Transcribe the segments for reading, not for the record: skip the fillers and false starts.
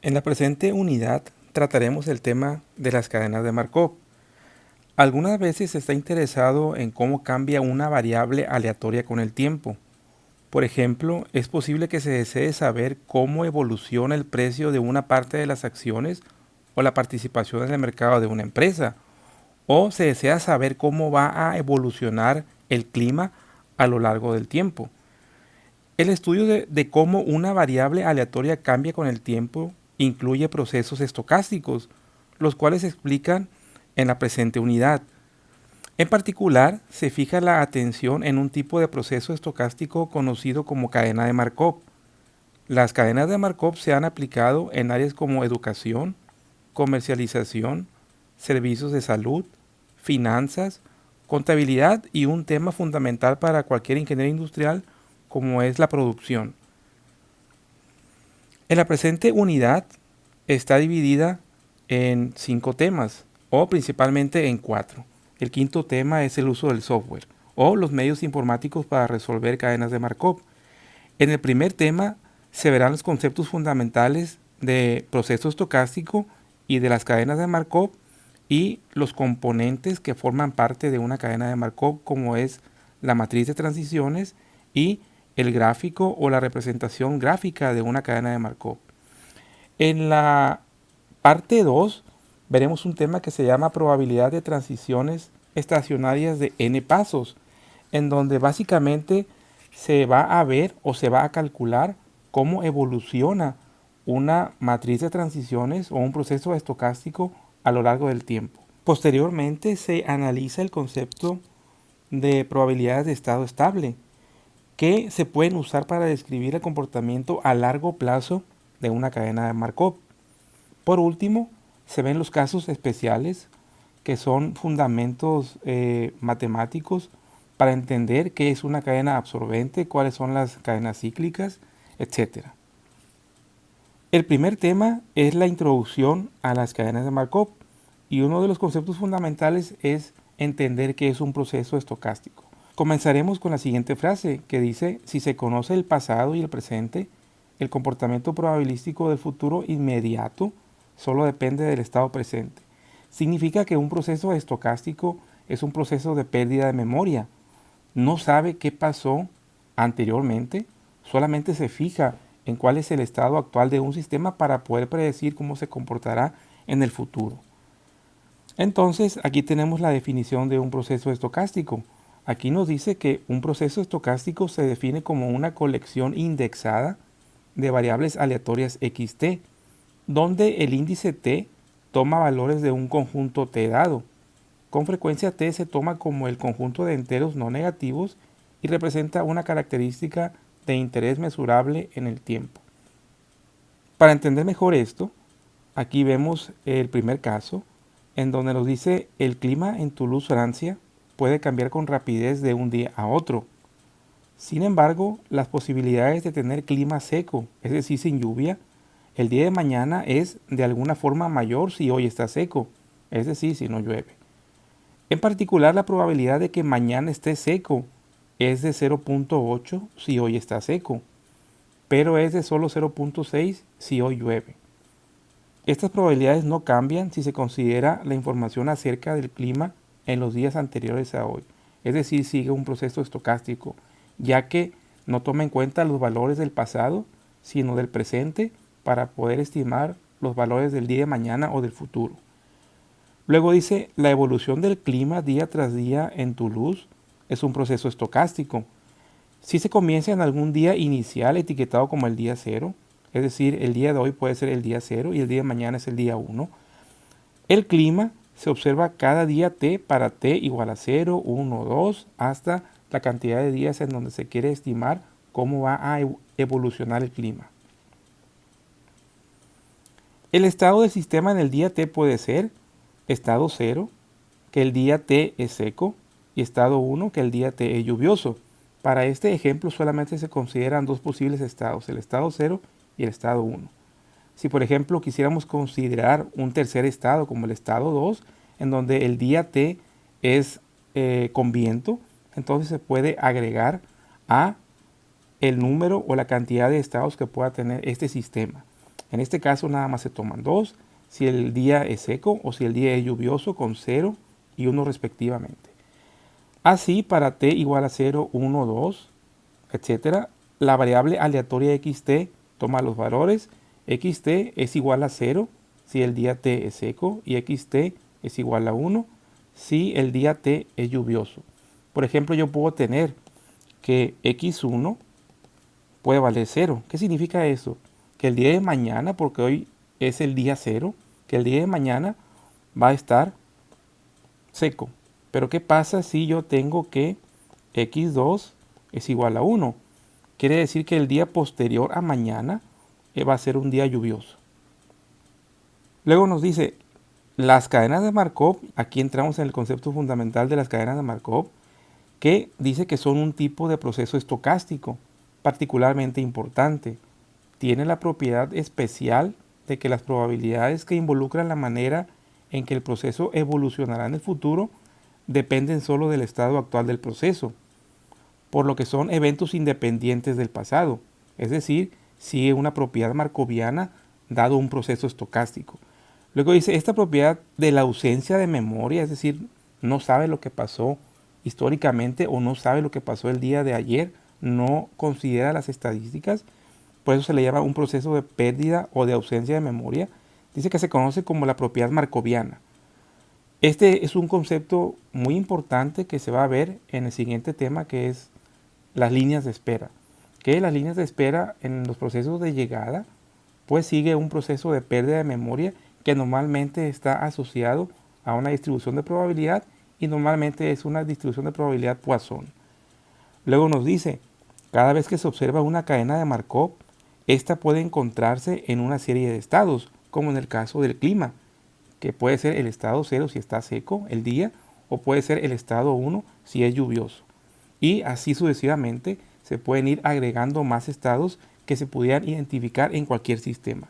En la presente unidad trataremos el tema de las cadenas de Markov. Algunas veces se está interesado en cómo cambia una variable aleatoria con el tiempo. Por ejemplo, es posible que se desee saber cómo evoluciona el precio de una parte de las acciones o la participación en el mercado de una empresa, o se desea saber cómo va a evolucionar el clima a lo largo del tiempo. El estudio de cómo una variable aleatoria cambia con el tiempo incluye procesos estocásticos, los cuales se explican en la presente unidad. En particular, se fija la atención en un tipo de proceso estocástico conocido como cadena de Markov. Las cadenas de Markov se han aplicado en áreas como educación, comercialización, servicios de salud, finanzas, contabilidad y un tema fundamental para cualquier ingeniero industrial como es la producción. En la presente unidad está dividida en 5 temas, o principalmente en 4. El quinto tema es el uso del software, o los medios informáticos para resolver cadenas de Markov. En el primer tema se verán los conceptos fundamentales de proceso estocástico y de las cadenas de Markov y los componentes que forman parte de una cadena de Markov, como es la matriz de transiciones y el gráfico o la representación gráfica de una cadena de Markov. En la parte 2 veremos un tema que se llama probabilidad de transiciones estacionarias de n pasos, en donde básicamente se va a ver o se va a calcular cómo evoluciona una matriz de transiciones o un proceso estocástico a lo largo del tiempo. Posteriormente se analiza el concepto de probabilidades de estado estable, que se pueden usar para describir el comportamiento a largo plazo de una cadena de Markov. Por último, se ven los casos especiales, que son fundamentos matemáticos para entender qué es una cadena absorbente, cuáles son las cadenas cíclicas, etc. El primer tema es la introducción a las cadenas de Markov, y uno de los conceptos fundamentales es entender qué es un proceso estocástico. Comenzaremos con la siguiente frase que dice: si se conoce el pasado y el presente, el comportamiento probabilístico del futuro inmediato solo depende del estado presente. Significa que un proceso estocástico es un proceso de pérdida de memoria. No sabe qué pasó anteriormente, solamente se fija en cuál es el estado actual de un sistema para poder predecir cómo se comportará en el futuro. Entonces, aquí tenemos la definición de un proceso estocástico. Aquí nos dice que un proceso estocástico se define como una colección indexada de variables aleatorias xt, donde el índice t toma valores de un conjunto t dado. Con frecuencia t se toma como el conjunto de enteros no negativos y representa una característica de interés mesurable en el tiempo. Para entender mejor esto, aquí vemos el primer caso, en donde nos dice: el clima en Toulouse, Francia, puede cambiar con rapidez de un día a otro. Sin embargo, las posibilidades de tener clima seco, es decir, sin lluvia, el día de mañana es de alguna forma mayor si hoy está seco, es decir, si no llueve. En particular, la probabilidad de que mañana esté seco es de 0.8 si hoy está seco, pero es de solo 0.6 si hoy llueve. Estas probabilidades no cambian si se considera la información acerca del clima en los días anteriores a hoy, es decir, sigue un proceso estocástico, ya que no toma en cuenta los valores del pasado, sino del presente, para poder estimar los valores del día de mañana o del futuro. Luego dice: la evolución del clima día tras día en Toulouse es un proceso estocástico. Si se comienza en algún día inicial etiquetado como el día 0, es decir, el día de hoy puede ser el día 0 y el día de mañana es el día 1, el clima se observa cada día t para t igual a 0, 1, 2, hasta la cantidad de días en donde se quiere estimar cómo va a evolucionar el clima. El estado del sistema en el día t puede ser estado 0, que el día t es seco, y estado 1, que el día t es lluvioso. Para este ejemplo solamente se consideran dos posibles estados, el estado 0 y el estado 1. Si por ejemplo quisiéramos considerar un tercer estado como el estado 2, en donde el día t es con viento, entonces se puede agregar a el número o la cantidad de estados que pueda tener este sistema. En este caso nada más se toman 2, si el día es seco o si el día es lluvioso, con 0 y 1 respectivamente. Así, para t igual a 0, 1, 2, etc., la variable aleatoria xt toma los valores. Xt es igual a 0 si el día t es seco y xt es igual a 1 si el día t es lluvioso. Por ejemplo, yo puedo tener que x1 puede valer 0. ¿Qué significa eso? Que el día de mañana, porque hoy es el día 0, que el día de mañana va a estar seco. Pero ¿qué pasa si yo tengo que x2 es igual a 1? Quiere decir que el día posterior a mañana va a ser un día lluvioso. Luego nos dice, las cadenas de Markov, aquí entramos en el concepto fundamental de las cadenas de Markov, que dice que son un tipo de proceso estocástico, particularmente importante. Tiene la propiedad especial de que las probabilidades que involucran la manera en que el proceso evolucionará en el futuro dependen solo del estado actual del proceso, por lo que son eventos independientes del pasado, es decir, sigue una propiedad markoviana dado un proceso estocástico. Luego dice, esta propiedad de la ausencia de memoria, es decir, no sabe lo que pasó históricamente o no sabe lo que pasó el día de ayer, no considera las estadísticas, por eso se le llama un proceso de pérdida o de ausencia de memoria. Dice que se conoce como la propiedad markoviana. Este es un concepto muy importante que se va a ver en el siguiente tema, que es las líneas de espera. Que las líneas de espera en los procesos de llegada, pues sigue un proceso de pérdida de memoria que normalmente está asociado a una distribución de probabilidad y normalmente es una distribución de probabilidad Poisson. Luego nos dice, cada vez que se observa una cadena de Markov, esta puede encontrarse en una serie de estados, como en el caso del clima, que puede ser el estado 0 si está seco el día, o puede ser el estado 1 si es lluvioso. Y así sucesivamente se pueden ir agregando más estados que se pudieran identificar en cualquier sistema.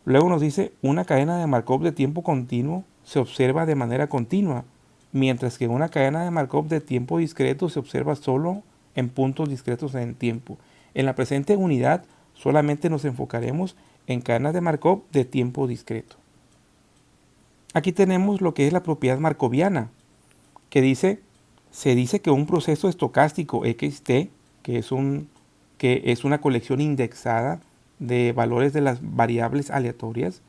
Luego nos dice, una cadena de Markov de tiempo continuo se observa de manera continua, mientras que una cadena de Markov de tiempo discreto se observa solo en puntos discretos en el tiempo. En la presente unidad solamente nos enfocaremos en cadenas de Markov de tiempo discreto. Aquí tenemos lo que es la propiedad markoviana, que se dice que un proceso estocástico xt, que es una colección indexada de valores de las variables aleatorias,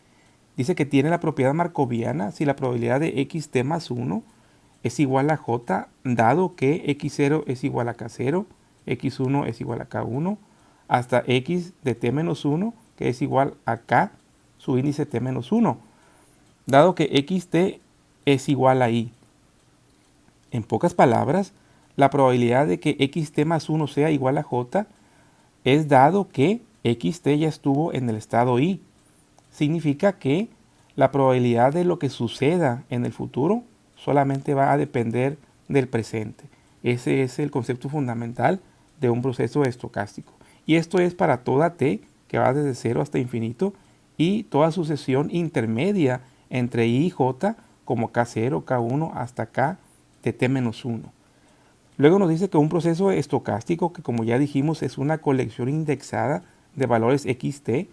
dice que tiene la propiedad markoviana si la probabilidad de xt más 1 es igual a j, dado que x0 es igual a k0, x1 es igual a k1, hasta x de t menos 1, que es igual a k, su índice t menos 1, dado que xt es igual a i. En pocas palabras, la probabilidad de que xt más 1 sea igual a j es dado que xt ya estuvo en el estado i. Significa que la probabilidad de lo que suceda en el futuro solamente va a depender del presente. Ese es el concepto fundamental de un proceso estocástico. Y esto es para toda t que va desde 0 hasta infinito y toda sucesión intermedia entre i y j como k0, k1 hasta k de t-1. Luego nos dice que un proceso estocástico, que como ya dijimos es una colección indexada de valores xt,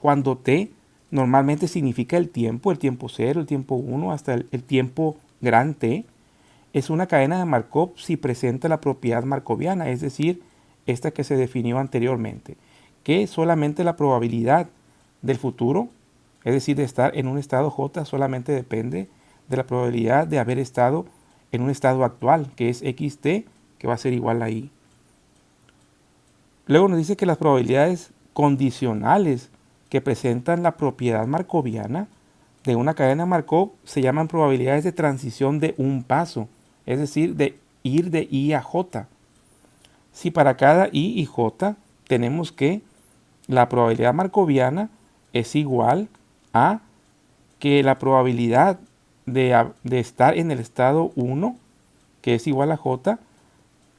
cuando t normalmente significa el tiempo 0, el tiempo 1 hasta el tiempo gran T, es una cadena de Markov si presenta la propiedad markoviana, es decir, esta que se definió anteriormente, que solamente la probabilidad del futuro, es decir, de estar en un estado J, solamente depende de la probabilidad de haber estado en un estado actual, que es xt, que va a ser igual a i. Luego nos dice que las probabilidades condicionales que presentan la propiedad markoviana de una cadena Markov se llaman probabilidades de transición de un paso, es decir, de ir de i a j. Si para cada i y j tenemos que la probabilidad markoviana es igual a que la probabilidad de estar en el estado 1, que es igual a j,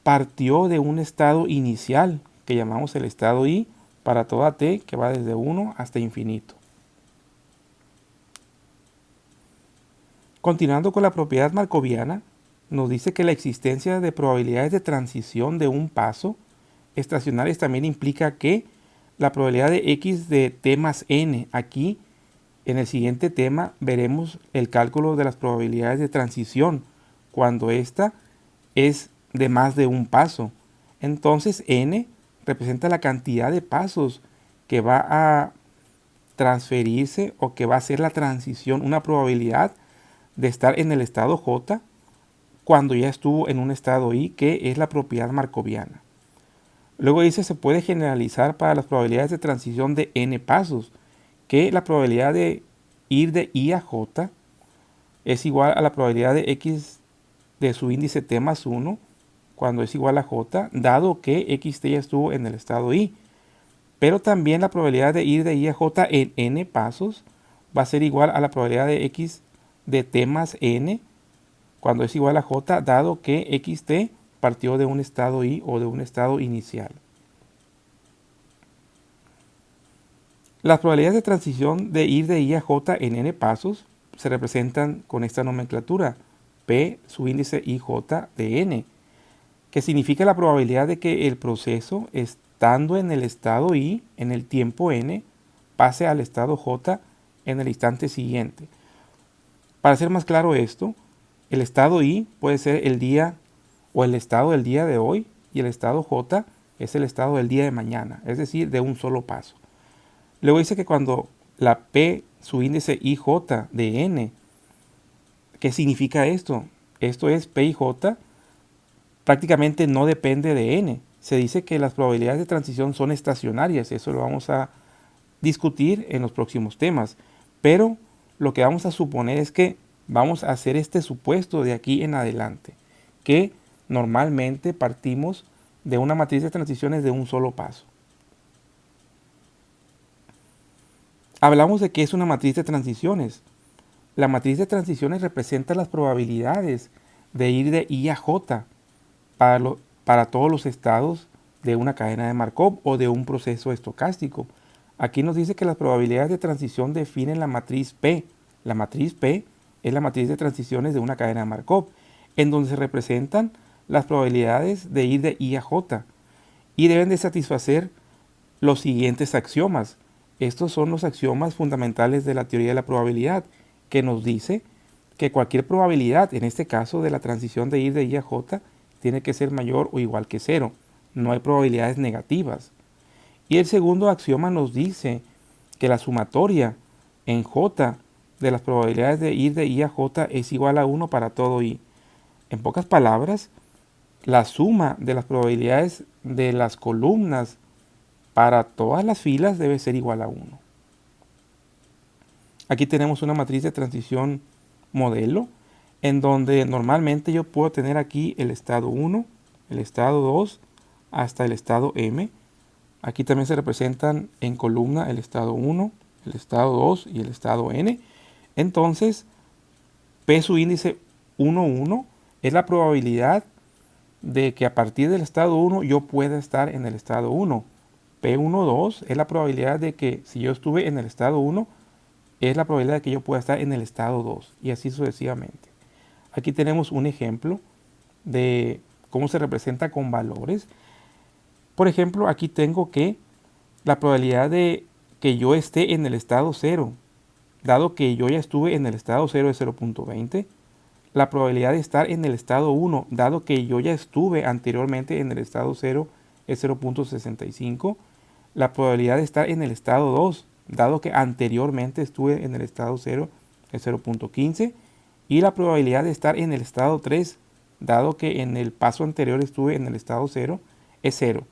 partió de un estado inicial que llamamos el estado i para toda t que va desde 1 hasta infinito. Continuando con la propiedad markoviana, nos dice que la existencia de probabilidades de transición de un paso estacionarias también implica que la probabilidad de x de t más n. Aquí, en el siguiente tema, veremos el cálculo de las probabilidades de transición cuando esta es de más de un paso. Entonces, n representa la cantidad de pasos que va a transferirse o que va a ser la transición, una probabilidad de estar en el estado J cuando ya estuvo en un estado I, que es la propiedad markoviana. Luego dice, se puede generalizar para las probabilidades de transición de n pasos, que la probabilidad de ir de I a J es igual a la probabilidad de x de su índice t más 1 cuando es igual a j, dado que xt ya estuvo en el estado I. Pero también la probabilidad de ir de I a j en n pasos va a ser igual a la probabilidad de x de t más n cuando es igual a j, dado que xt partió de un estado I o de un estado inicial. Las probabilidades de transición de ir de I a j en n pasos se representan con esta nomenclatura, P su índice IJ de n, que significa la probabilidad de que el proceso, estando en el estado I en el tiempo n, pase al estado J en el instante siguiente. Para hacer más claro esto, el estado I puede ser el día o el estado del día de hoy, y el estado J es el estado del día de mañana, es decir, de un solo paso. Luego dice que cuando la P, su índice IJ de n, ¿qué significa esto? Esto es P y J prácticamente no depende de n. Se dice que las probabilidades de transición son estacionarias, eso lo vamos a discutir en los próximos temas. Pero lo que vamos a suponer es que vamos a hacer este supuesto de aquí en adelante, que normalmente partimos de una matriz de transiciones de un solo paso. Hablamos de que es una matriz de transiciones. La matriz de transiciones representa las probabilidades de ir de I a J para todos los estados de una cadena de Markov o de un proceso estocástico. Aquí nos dice que las probabilidades de transición definen la matriz P. La matriz P es la matriz de transiciones de una cadena de Markov, en donde se representan las probabilidades de ir de I a J y deben de satisfacer los siguientes axiomas. Estos son los axiomas fundamentales de la teoría de la probabilidad, que nos dice que cualquier probabilidad, en este caso de la transición de ir de I a J, tiene que ser mayor o igual que 0. No hay probabilidades negativas. Y el segundo axioma nos dice que la sumatoria en J de las probabilidades de ir de I a J es igual a 1 para todo I. En pocas palabras, la suma de las probabilidades de las columnas para todas las filas debe ser igual a 1. Aquí tenemos una matriz de transición modelo, en donde normalmente yo puedo tener aquí el estado 1, el estado 2, hasta el estado m. Aquí también se representan en columna el estado 1, el estado 2 y el estado n. Entonces, P su índice 1, 1 es la probabilidad de que a partir del estado 1 yo pueda estar en el estado 1. P1, 2 es la probabilidad de que si yo estuve en el estado 1, es la probabilidad de que yo pueda estar en el estado 2 y así sucesivamente. Aquí tenemos un ejemplo de cómo se representa con valores. Por ejemplo, aquí tengo que la probabilidad de que yo esté en el estado 0, dado que yo ya estuve en el estado 0 es 0.20. La probabilidad de estar en el estado 1, dado que yo ya estuve anteriormente en el estado 0 es 0.65. La probabilidad de estar en el estado 2, dado que anteriormente estuve en el estado 0 es 0.15. Y la probabilidad de estar en el estado 3, dado que en el paso anterior estuve en el estado 0, es 0.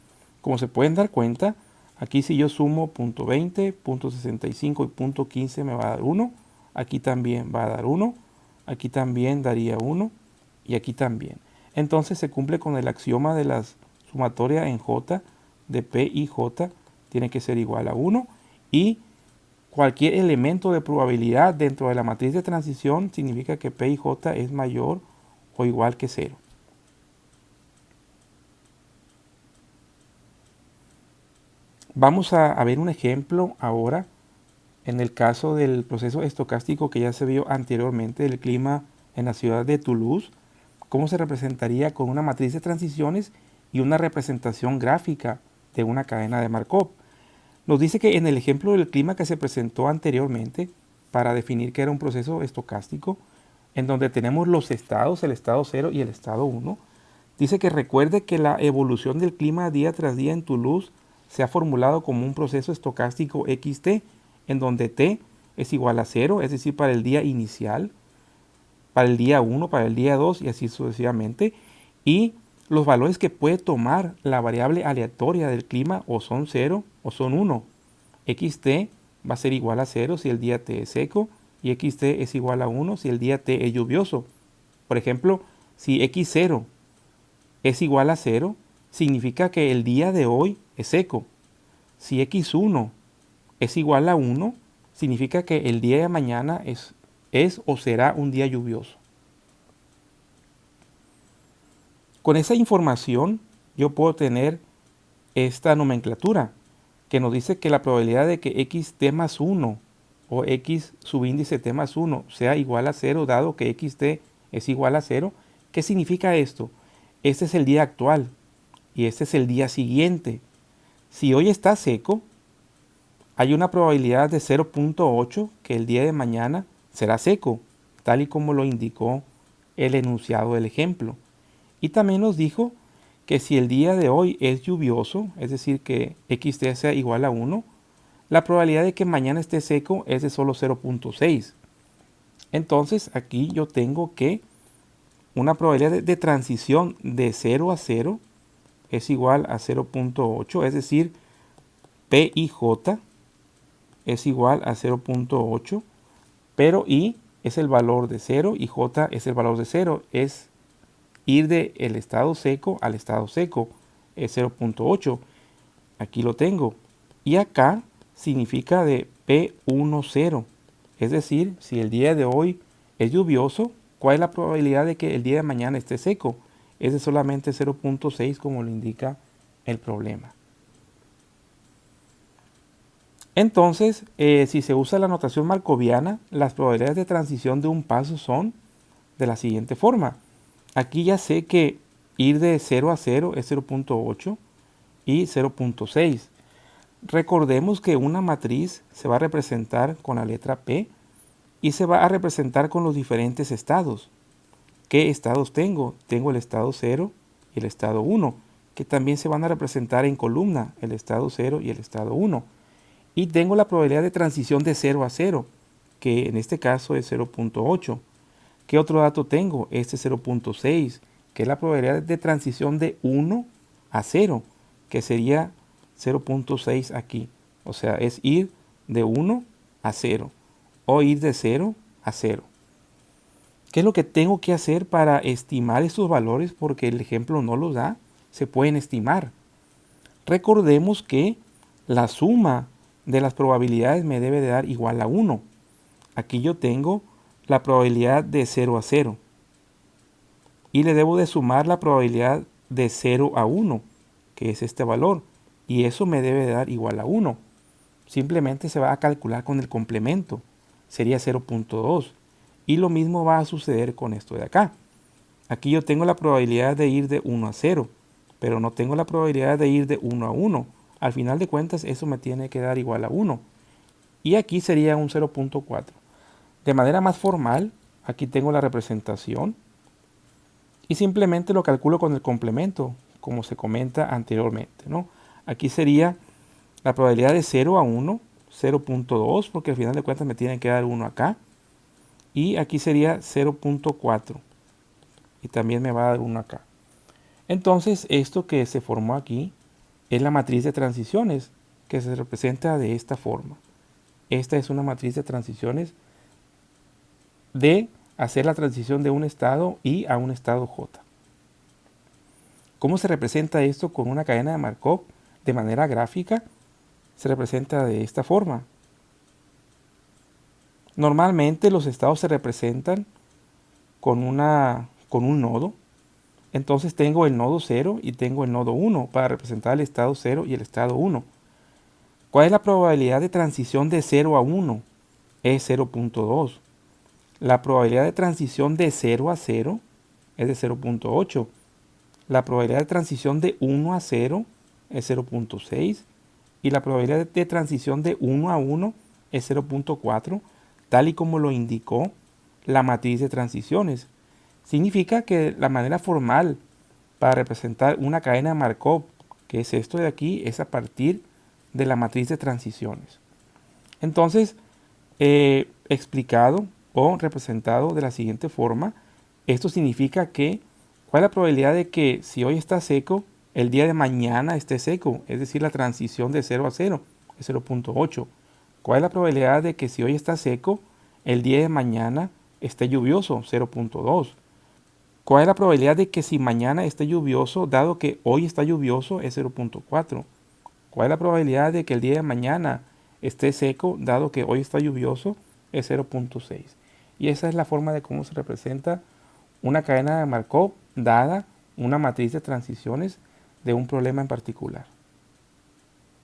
Como se pueden dar cuenta, aquí si yo sumo .20, .65 y .15 me va a dar 1. Aquí también va a dar 1. Aquí también daría 1. Y aquí también. Entonces se cumple con el axioma de la sumatoria en J de P y J tiene que ser igual a 1. Y cualquier elemento de probabilidad dentro de la matriz de transición significa que P y J es mayor o igual que 0. Vamos a ver un ejemplo ahora en el caso del proceso estocástico que ya se vio anteriormente del clima en la ciudad de Toulouse, cómo se representaría con una matriz de transiciones y una representación gráfica de una cadena de Markov. Nos dice que en el ejemplo del clima que se presentó anteriormente, para definir que era un proceso estocástico, en donde tenemos los estados, el estado 0 y el estado 1, dice que recuerde que la evolución del clima día tras día en Toulouse se ha formulado como un proceso estocástico XT, en donde T es igual a 0, es decir, para el día inicial, para el día 1, para el día 2 y así sucesivamente. Y los valores que puede tomar la variable aleatoria del clima o son 0 o son 1. XT va a ser igual a 0 si el día T es seco y XT es igual a 1 si el día T es lluvioso. Por ejemplo, si X0 es igual a 0, significa que el día de hoy es seco. Si X1 es igual a 1, significa que el día de mañana es o será un día lluvioso. Con esa información yo puedo tener esta nomenclatura que nos dice que la probabilidad de que xt más 1 o x subíndice t más 1 sea igual a 0 dado que xt es igual a 0. ¿Qué significa esto? Este es el día actual y este es el día siguiente. Si hoy está seco, hay una probabilidad de 0.8 que el día de mañana será seco, tal y como lo indicó el enunciado del ejemplo. Y también nos dijo que si el día de hoy es lluvioso, es decir, que xt sea igual a 1, la probabilidad de que mañana esté seco es de solo 0.6. Entonces aquí yo tengo que una probabilidad de transición de 0 a 0 es igual a 0.8, es decir, P y J es igual a 0.8, pero I es el valor de 0 y J es el valor de 0, es ir del estado seco al estado seco, es 0.8, aquí lo tengo, y acá significa de P10, es decir, si el día de hoy es lluvioso, ¿cuál es la probabilidad de que el día de mañana esté seco? Es de solamente 0.6 como lo indica el problema. Entonces, si se usa la notación markoviana, las probabilidades de transición de un paso son de la siguiente forma. Aquí ya sé que ir de 0 a 0 es 0.8 y 0.6. Recordemos que una matriz se va a representar con la letra P y se va a representar con los diferentes estados. ¿Qué estados tengo? Tengo el estado 0 y el estado 1, que también se van a representar en columna, el estado 0 y el estado 1. Y tengo la probabilidad de transición de 0 a 0, que en este caso es 0.8. ¿Qué otro dato tengo? Este 0.6, que es la probabilidad de transición de 1 a 0, que sería 0.6 aquí. O sea, es ir de 1 a 0 o ir de 0 a 0. ¿Qué es lo que tengo que hacer para estimar estos valores? Porque el ejemplo no los da, se pueden estimar. Recordemos que la suma de las probabilidades me debe de dar igual a 1. Aquí yo tengo la probabilidad de 0 a 0 y le debo de sumar la probabilidad de 0 a 1, que es este valor, y eso me debe de dar igual a 1. Simplemente se va a calcular con el complemento, sería 0.2, y lo mismo va a suceder con esto de acá. Aquí yo tengo la probabilidad de ir de 1 a 0, pero no tengo la probabilidad de ir de 1 a 1. Al final de cuentas eso me tiene que dar igual a 1. Y aquí sería un 0.4. De manera más formal, aquí tengo la representación. Y simplemente lo calculo con el complemento, como se comenta anteriormente, ¿no? Aquí sería la probabilidad de 0 a 1, 0.2, porque al final de cuentas me tiene que dar 1 acá. Y aquí sería 0.4. Y también me va a dar 1 acá. Entonces, esto que se formó aquí es la matriz de transiciones, que se representa de esta forma. Esta es una matriz de transiciones de hacer la transición de un estado I a un estado J. ¿Cómo se representa esto con una cadena de Markov de manera gráfica? Se representa de esta forma. Normalmente los estados se representan con un nodo. Entonces tengo el nodo 0 y tengo el nodo 1 para representar el estado 0 y el estado 1. ¿Cuál es la probabilidad de transición de 0 a 1? Es 0.2. La probabilidad de transición de 0 a 0 es de 0.8. La probabilidad de transición de 1 a 0 es 0.6. y la probabilidad de transición de 1 a 1 es 0.4, tal y como lo indicó la matriz de transiciones. Significa que la manera formal para representar una cadena de Markov, que es esto de aquí, es a partir de la matriz de transiciones. Entonces, explicado o representado de la siguiente forma, esto significa que, ¿cuál es la probabilidad de que si hoy está seco, el día de mañana esté seco? Es decir, la transición de 0 a 0 es 0.8. ¿Cuál es la probabilidad de que si hoy está seco, el día de mañana esté lluvioso? 0.2. ¿Cuál es la probabilidad de que si mañana esté lluvioso, dado que hoy está lluvioso, es 0.4? ¿Cuál es la probabilidad de que el día de mañana esté seco, dado que hoy está lluvioso? Es 0.6. Y esa es la forma de cómo se representa una cadena de Markov dada una matriz de transiciones de un problema en particular.